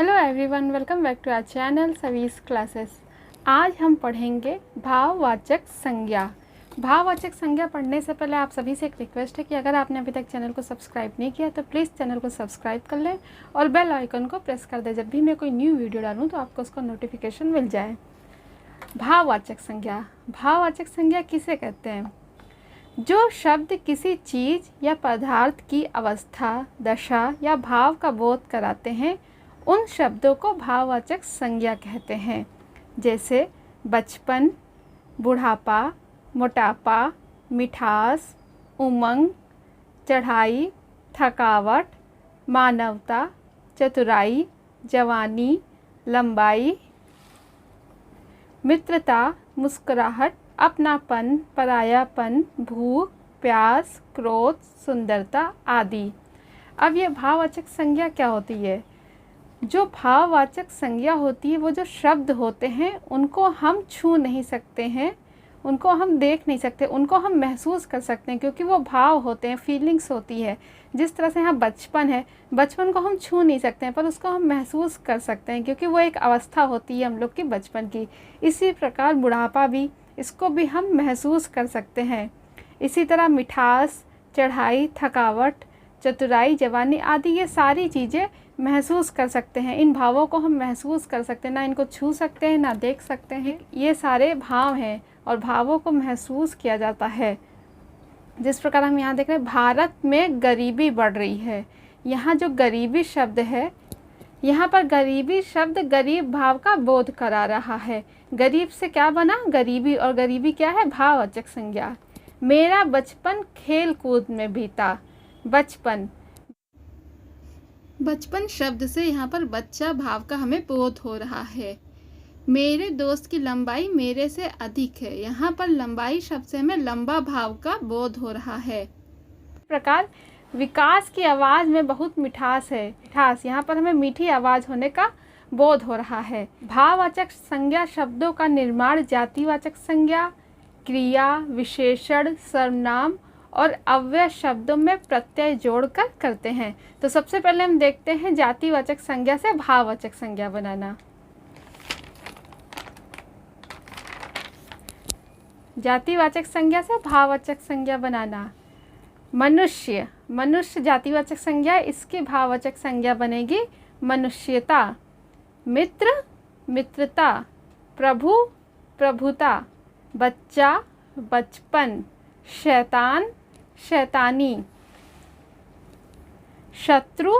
Hello everyone, welcome back to our channel सवीस classes. आज हम पढ़ेंगे भाववाचक संज्ञा। भाववाचक संज्ञा पढ़ने से पहले आप सभी से एक रिक्वेस्ट है कि अगर आपने अभी तक चैनल को सब्सक्राइब नहीं किया तो प्लीज़ चैनल को सब्सक्राइब कर लें और बेल आइकन को प्रेस कर दें। जब भी मैं कोई न्यू वीडियो डालूँ तो आपको उसका नोटिफिकेशन मिल जाए। भाववाचक संज्ञा। भाववाचक संज्ञा किसे कहते हैं? जो शब्द किसी चीज़ या पदार्थ की अवस्था, दशा या भाव का बोध कराते हैं उन शब्दों को भाववाचक संज्ञा कहते हैं। जैसे बचपन, बुढ़ापा, मोटापा, मिठास, उमंग, चढ़ाई, थकावट, मानवता, चतुराई, जवानी, लंबाई, मित्रता, मुस्कुराहट, अपनापन, परायापन, भूख, प्यास, क्रोध, सुंदरता आदि। अब ये भाववाचक संज्ञा क्या होती है? जो भाववाचक संज्ञा होती है वो जो शब्द होते हैं उनको हम छू नहीं सकते हैं, उनको हम देख नहीं सकते, उनको हम महसूस कर सकते हैं क्योंकि वो भाव होते हैं, फीलिंग्स होती है। जिस तरह से यहाँ बचपन है, बचपन को हम छू नहीं सकते हैं पर उसको हम महसूस कर सकते हैं क्योंकि वो एक अवस्था होती है हम लोग की बचपन की। इसी प्रकार बुढ़ापा भी, इसको भी हम महसूस कर सकते हैं। इसी तरह मिठास, चढ़ाई, थकावट, चतुराई, जवानी आदि ये सारी चीज़ें महसूस कर सकते हैं। इन भावों को हम महसूस कर सकते हैं, ना इनको छू सकते हैं ना देख सकते हैं। ये सारे भाव हैं और भावों को महसूस किया जाता है। जिस प्रकार हम यहाँ देख रहे हैं, भारत में गरीबी बढ़ रही है। यहाँ जो गरीबी शब्द है, यहाँ पर गरीबी शब्द गरीब भाव का बोध करा रहा है। गरीब से क्या बना? गरीबी, और गरीबी क्या है? भाववाचक संज्ञा। मेरा बचपन खेल कूद में बीता। बचपन, बचपन शब्द से यहाँ पर बच्चा भाव का हमें बोध हो रहा है। मेरे दोस्त की लंबाई मेरे से अधिक है। यहाँ पर लंबाई शब्द से हमें लंबा भाव का बोध हो रहा है। इस प्रकार विकास की आवाज़ में बहुत मिठास है। मिठास, यहाँ पर हमें मीठी आवाज़ होने का बोध हो रहा है। भाववाचक संज्ञा शब्दों का निर्माण जातिवाचक संज्ञा, क्रिया, विशेषण, सर्वनाम और अव्यय शब्दों में प्रत्यय जोड़कर करते हैं। तो सबसे पहले हम देखते हैं जातिवाचक संज्ञा से भाववाचक संज्ञा बनाना। जातिवाचक संज्ञा से भाववाचक संज्ञा बनाना। मनुष्य, मनुष्य जातिवाचक संज्ञा, इसकी भाववाचक संज्ञा बनेगी मनुष्यता। मित्र, मित्रता। प्रभु, प्रभुता। बच्चा, बचपन। शैतान, शैतानी। शत्रु,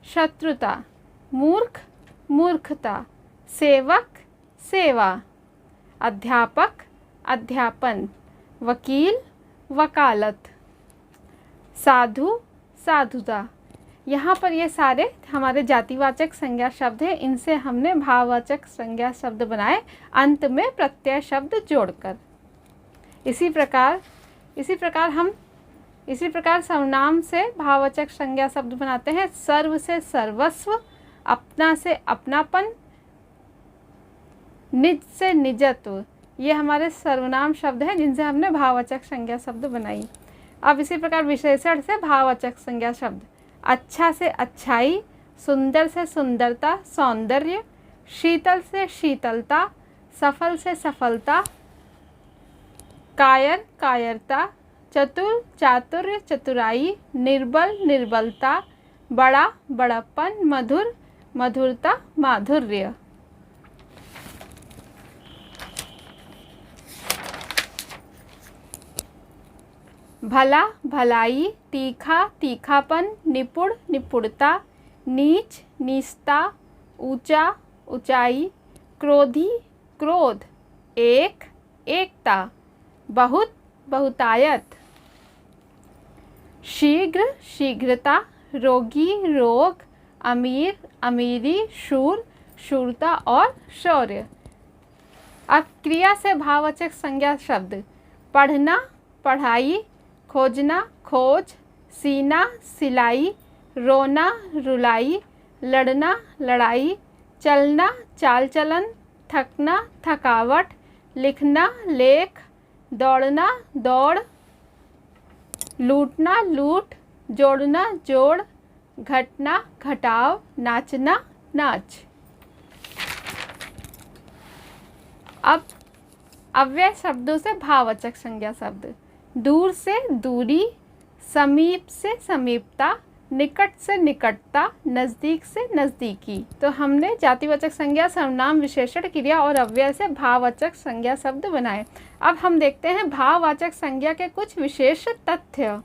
शत्रुता। मूर्ख, मूर्खता। सेवक, सेवा। अध्यापक, अध्यापन। वकील, वकालत। साधु, साधुता। यहाँ पर ये सारे हमारे जातिवाचक संज्ञा शब्द हैं। इनसे हमने भाववाचक संज्ञा शब्द बनाए अंत में प्रत्यय शब्द जोड़कर। इसी प्रकार सर्वनाम से भाववाचक संज्ञा शब्द बनाते हैं। सर्व से सर्वस्व, अपना से अपनापन, निज से निजत्व। ये हमारे सर्वनाम शब्द हैं जिनसे हमने भाववाचक संज्ञा शब्द बनाई। अब इसी प्रकार विशेषण से भाववाचक संज्ञा शब्द। अच्छा से अच्छाई, सुंदर से सुंदरता, सौंदर्य। शीतल से शीतलता, सफल से सफलता, कायर, कायरता। चतुर, चातुर्य, चतुराई। निर्बल, निर्बलता। बड़ा, बड़प्पन। मधुर, मधुरता, माधुर्य। भला, भलाई। तीखा, तीखापन। निपुण, निपुणता। नीच, नीचता। ऊंचा, ऊंचाई। क्रोधी, क्रोध। एक, एकता। बहुत, बहुतायत। शीघ्र, शीघ्रता। रोगी, रोग। अमीर, अमीरी। शूर, शूरता और शौर्य। अब क्रिया से भाववाचक संज्ञा शब्द। पढ़ना, पढ़ाई। खोजना, खोज। सीना, सिलाई। रोना, रुलाई। लड़ना, लड़ाई। चलना, चाल चलन। थकना, थकावट। लिखना, लेख। दौड़ना, दौड़। लूटना, लूट। जोड़ना, जोड़। घटना, घटाव। नाचना, नाच। अब अव्यय शब्दों से भाववाचक संज्ञा शब्द। दूर से दूरी, समीप से समीपता, निकट से निकटता, नज़दीक से नज़दीकी। तो हमने जातिवाचक संज्ञा, सर्वनाम, विशेषण, क्रिया और अव्यय से भाववाचक संज्ञा शब्द बनाए। अब हम देखते हैं भाववाचक संज्ञा के कुछ विशेष तथ्य।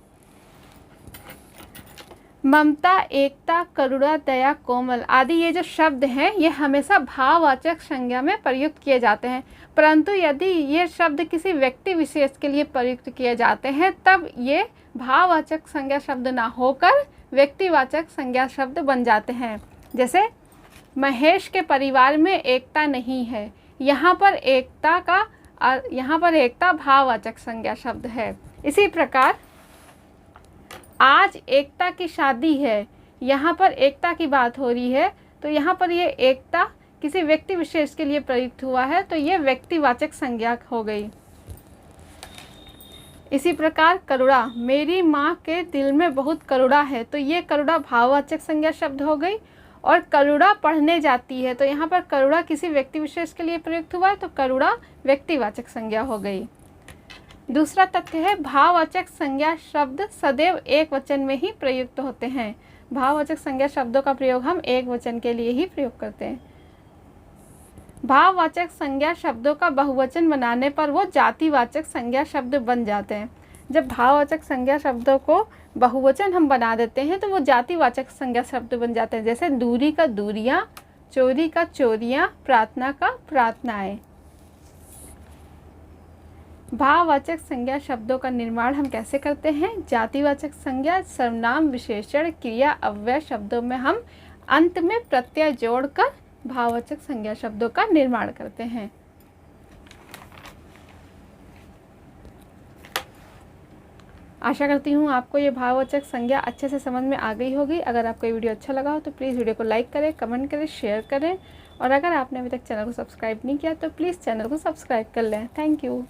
ममता, एकता, करुणा, दया, कोमल आदि ये जो शब्द हैं ये हमेशा भाववाचक संज्ञा में प्रयुक्त किए जाते हैं, परंतु यदि ये शब्द किसी व्यक्ति विशेष के लिए प्रयुक्त किए जाते हैं तब ये भाववाचक संज्ञा शब्द ना होकर व्यक्तिवाचक संज्ञा शब्द बन जाते हैं। जैसे महेश के परिवार में एकता नहीं है, यहाँ पर एकता भाववाचक संज्ञा शब्द है। इसी प्रकार आज एकता की शादी है, यहाँ पर एकता की बात हो रही है, तो यहाँ पर ये एकता किसी व्यक्ति विशेष के लिए प्रयुक्त हुआ है, तो ये व्यक्तिवाचक संज्ञा हो गई। इसी प्रकार करुणा, मेरी माँ के दिल में बहुत करुणा है, तो ये करुणा भाववाचक संज्ञा शब्द हो गई। और करुणा पढ़ने जाती है, तो यहाँ पर करुणा किसी व्यक्ति विशेष के लिए प्रयुक्त हुआ है, तो करुणा व्यक्तिवाचक संज्ञा हो गई। दूसरा तथ्य है भाववाचक संज्ञा शब्द सदैव एक वचन में ही प्रयुक्त होते हैं। भाववाचक संज्ञा शब्दों का प्रयोग हम एक वचन के लिए ही प्रयोग करते हैं। भाववाचक संज्ञा शब्दों का बहुवचन बनाने पर वो जातिवाचक संज्ञा शब्द बन जाते हैं। जब भाववाचक संज्ञा शब्दों को बहुवचन हम बना देते हैं तो वो जातिवाचक संज्ञा शब्द बन जाते हैं। जैसे दूरी का दूरियां, चोरी का चोरियां, प्रार्थना का प्रार्थनाएं। भाववाचक संज्ञा शब्दों का निर्माण हम कैसे करते हैं? जातिवाचक संज्ञा, सर्वनाम, विशेषण, क्रिया, अव्यय शब्दों में हम अंत में प्रत्यय जोड़कर भाववाचक संज्ञा शब्दों का निर्माण करते हैं। आशा करती हूँ आपको ये भाववाचक संज्ञा अच्छे से समझ में आ गई होगी। अगर आपको ये वीडियो अच्छा लगा हो तो प्लीज़ वीडियो को लाइक करें, कमेंट करें, शेयर करें, और अगर आपने अभी तक चैनल को सब्सक्राइब नहीं किया तो प्लीज़ चैनल को सब्सक्राइब कर लें। Thank you.